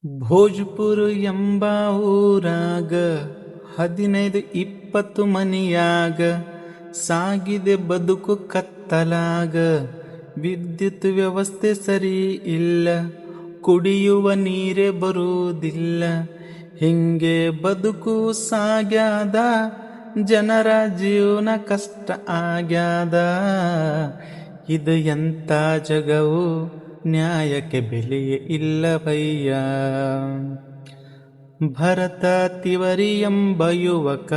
ಭೋಜ್ಪುರ ಎಂಬ ಊರಾಗ 15-20 ಮನಿಯಾಗ ಸಾಗಿದೆ ಬದುಕು ಕತ್ತಲಾಗ. ವಿದ್ಯುತ್ ವ್ಯವಸ್ಥೆ ಸರಿ ಇಲ್ಲ, ಕುಡಿಯುವ ನೀರೇ ಬರುವುದಿಲ್ಲ. ಹಿಂಗೆ ಬದುಕು ಸಾಗ್ಯಾದ, ಜನರ ಜೀವನ ಕಷ್ಟ ಆಗ್ಯಾದ. ಇದು ಎಂಥ ಜಗವು, ನ್ಯಾಯಕ್ಕೆ ಬೆಲೆಯೇ ಇಲ್ಲ ಭಯ್ಯ. ಭರತ ತಿವರಿ ಎಂಬ ಯುವಕ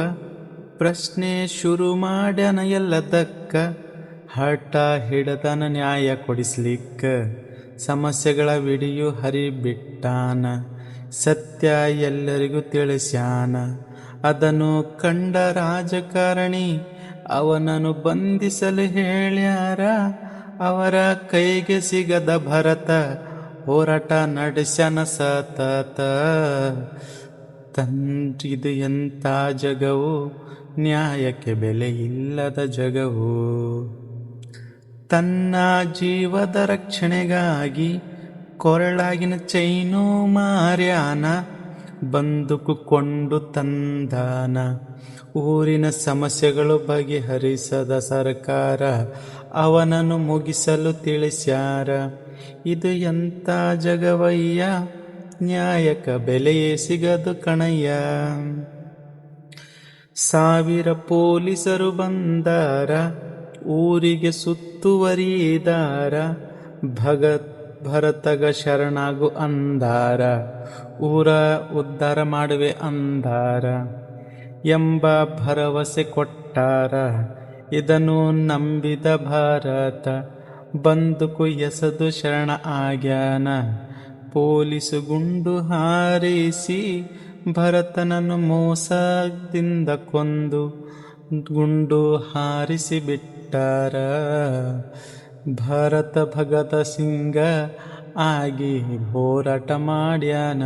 ಪ್ರಶ್ನೆ ಶುರು ಮಾಡ್ಯಾನ ಎಲ್ಲದಕ್ಕ. ಹಠ ಹಿಡದನ ನ್ಯಾಯ ಕೊಡಿಸ್ಲಿಕ್ಕ, ಸಮಸ್ಯೆಗಳ ವಿಡಿಯೋ ಹರಿಬಿಟ್ಟಾನ. ಸತ್ಯ ಎಲ್ಲರಿಗೂ ತಿಳಿಸ್ಯಾನ, ಅದನ್ನು ಕಂಡ ರಾಜಕಾರಣಿ ಅವನನ್ನು ಬಂಧಿಸಲು ಹೇಳ್ಯಾರ. ಅವರ ಕೈಗೆ ಸಿಗದ ಭರತ ಹೋರಾಟ ನಡೆಸ್ಯಾನ ಸತತ. ಇದು ಎಂಥ ಜಗವು, ನ್ಯಾಯಕ್ಕೆ ಬೆಲೆ ಇಲ್ಲದ ಜಗವು. ತನ್ನ ಜೀವದ ರಕ್ಷಣೆಗಾಗಿ ಕೊರಳಾಗಿನ ಚೈನು ಮಾರ್ಯಾನ, ಬಂದುಕು ಕೊಂಡು ತಂದಾನ. ಊರಿನ ಸಮಸ್ಯೆಗಳು ಬಗೆಹರಿಸದ ಸರ್ಕಾರ ಅವನನ್ನು ಮುಗಿಸಲು ತಿಳಿಸ್ಯಾರ. ಇದು ಎಂಥ ಜಗವಯ್ಯ, ನ್ಯಾಯಕ ಬೆಲೆಯೇ ಸಿಗದು ಕಣಯ್ಯ. 1000 ಪೊಲೀಸರು ಬಂದಾರ, ಊರಿಗೆ ಸುತ್ತುವರಿದಾರ. ಭರತಗ ಶರಣಾಗು ಅಂದಾರ, ಊರ ಉದ್ಧಾರ ಮಾಡುವೆ ಅಂದಾರ ಎಂಬ ಭರವಸೆ ಕೊಟ್ಟಾರ. ಇದನ್ನು ನಂಬಿದ ಭಾರತ ಬಂದುಕು ಎಸೆದು ಶರಣ ಆಗ್ಯಾನ. ಪೊಲೀಸು ಗುಂಡು ಹಾರಿಸಿ ಭರತನನ್ನು ಮೋಸದಿಂದ ಕೊಂದು ಗುಂಡು ಹಾರಿಸಿ ಬಿಟ್ಟಾರ. ಭರತ ಭಗತ ಸಿಂಗ ಆಗಿ ಹೋರಾಟ ಮಾಡ್ಯಾನ.